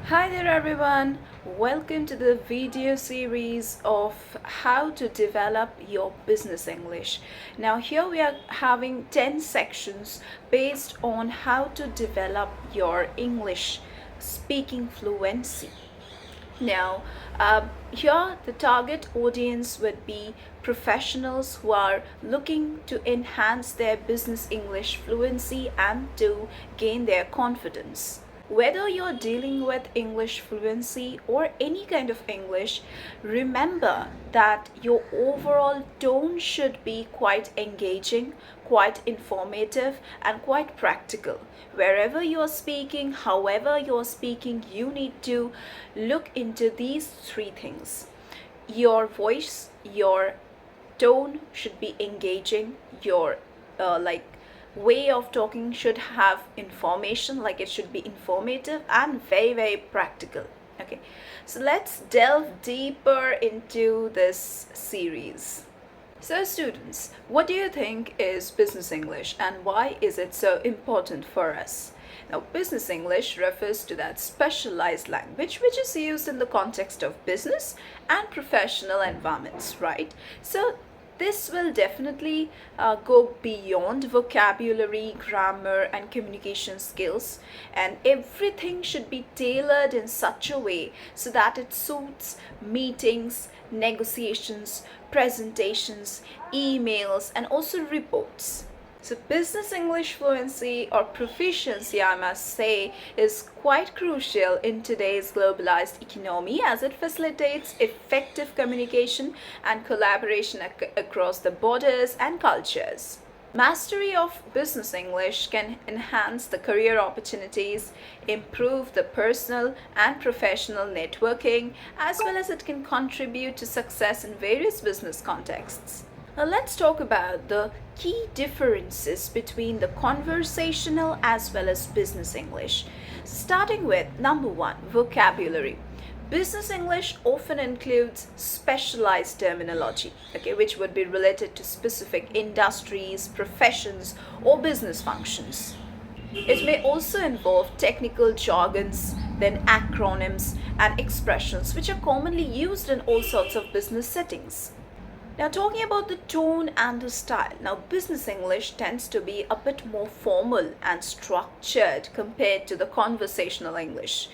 Hi there everyone, welcome to the video series of how to develop your business English. Now here we are having 10 sections based on how to develop your English speaking fluency. Now, here the target audience would be professionals who are looking to enhance their business English fluency and to gain their confidence. Whether you're dealing with English fluency or any kind of English, remember that your overall tone should be quite engaging, quite informative, and quite practical. Wherever you're speaking, however you're speaking, you need to look into these three things. Your voice, your tone should be engaging, your way of talking should have information, like it should be informative and very practical. Okay, so let's delve deeper into this series. So students, what do you think is business English and why is it so important for us? Now, business English refers to that specialized language which is used in the context of business and professional environments, right? So this will definitely go beyond vocabulary, grammar, and communication skills, and everything should be tailored in such a way so that it suits meetings, negotiations, presentations, emails, and also reports. So business English fluency or proficiency, I must say, is quite crucial in today's globalized economy as it facilitates effective communication and collaboration across the borders and cultures. Mastery of business English can enhance the career opportunities, improve the personal and professional networking, as well as it can contribute to success in various business contexts. Now let's talk about the key differences between the conversational as well as business English. Starting with number one, vocabulary. Business English often includes specialized terminology, okay, which would be related to specific industries, professions, or business functions. It may also involve technical jargons, then acronyms and expressions which are commonly used in all sorts of business settings. Now, talking about the tone and the style. Now, business English tends to be a bit more formal and structured compared to the conversational English.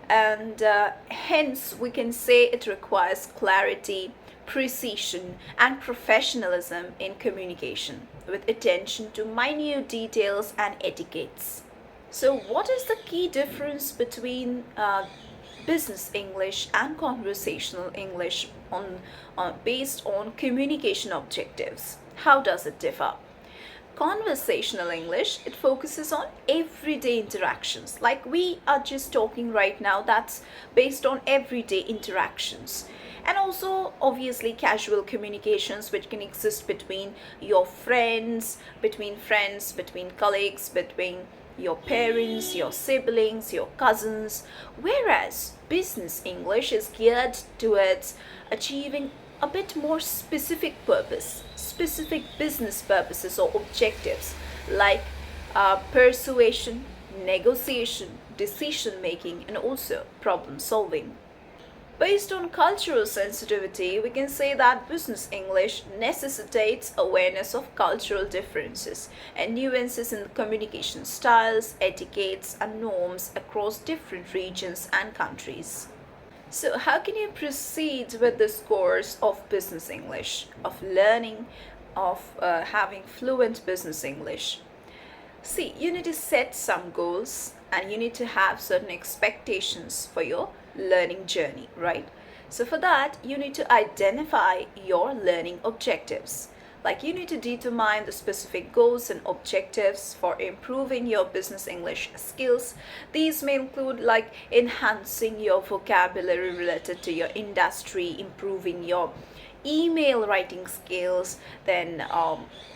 And hence, we can say it requires clarity, precision, and professionalism in communication with attention to minute details and etiquettes. So, what is the key difference between business English and conversational English based on communication objectives? How does it differ? Conversational English, it focuses on everyday interactions. Like we are just talking right now, that's based on everyday interactions. And also, obviously, casual communications which can exist between your friends, between colleagues, between your parents, your siblings, your cousins. Whereas business English is geared towards achieving a bit more specific purpose, specific business purposes or objectives like persuasion, negotiation, decision making, and also problem solving. Based on cultural sensitivity, we can say that business English necessitates awareness of cultural differences and nuances in communication styles, etiquettes, and norms across different regions and countries. So, how can you proceed with this course of business English, of learning, of having fluent business English? See, you need to set some goals and you need to have certain expectations for your learning journey, right? So, for that, you need to identify your learning objectives. Like you need to determine the specific goals and objectives for improving your business English skills. These may include like enhancing your vocabulary related to your industry, improving your email writing skills, then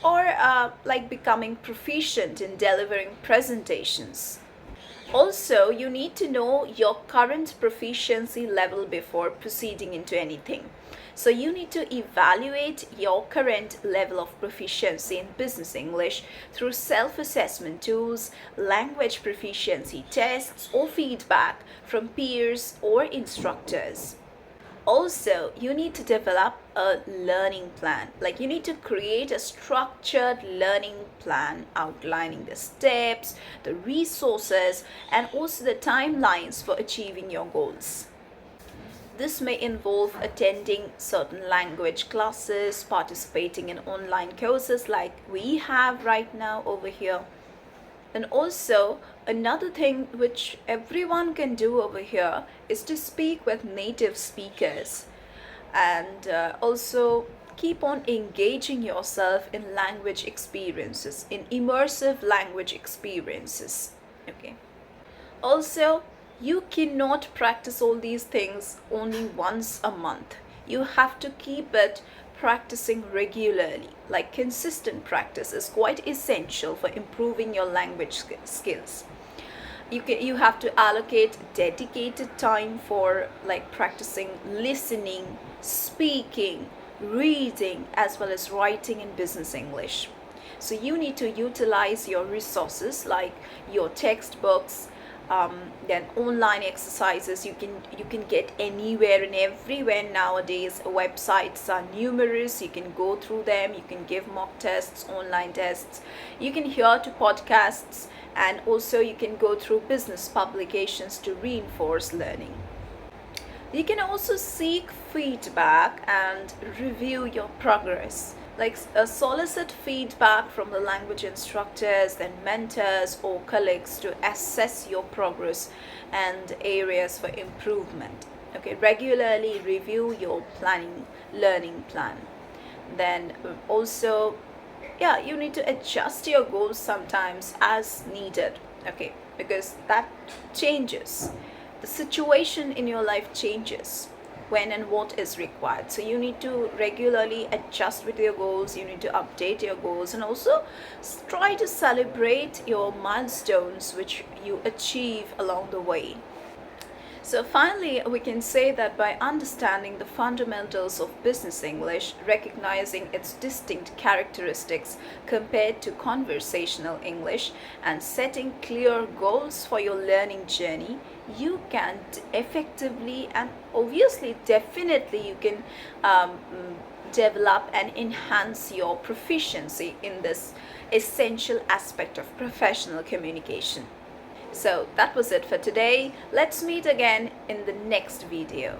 or like becoming proficient in delivering presentations. Also, you need to know your current proficiency level before proceeding into anything. So you need to evaluate your current level of proficiency in business English through self-assessment tools, language proficiency tests, or feedback from peers or instructors. Also, you need to develop a learning plan. Like, you need to create a structured learning plan outlining the steps, the resources, and also the timelines for achieving your goals. This may involve attending certain language classes, participating in online courses like we have right now over here. And also, another thing which everyone can do over here is to speak with native speakers, and also keep on engaging yourself in language experiences, in immersive language experiences. Okay. Also, you cannot practice all these things only once a month. You have to keep it practicing regularly. Like, consistent practice is quite essential for improving your language skills. You have to allocate dedicated time for like practicing listening, speaking, reading, as well as writing in business English. So you need to utilize your resources like your textbooks, then online exercises you can get anywhere and everywhere nowadays. Websites are numerous, you can go through them, you can give mock tests, online tests, you can hear to podcasts, and also you can go through business publications to reinforce learning. You can also seek feedback and review your progress, like solicit feedback from the language instructors and mentors or colleagues to assess your progress and areas for improvement. Okay, regularly review your learning plan. Then also, yeah, you need to adjust your goals sometimes as needed. Okay, because that changes, the situation in your life changes when and what is required. So you need to regularly adjust with your goals, you need to update your goals, and also try to celebrate your milestones which you achieve along the way. So finally, we can say that by understanding the fundamentals of business English, recognizing its distinct characteristics compared to conversational English, and setting clear goals for your learning journey, you can effectively and obviously definitely you can develop and enhance your proficiency in this essential aspect of professional communication. So that was it for today. Let's meet again in the next video.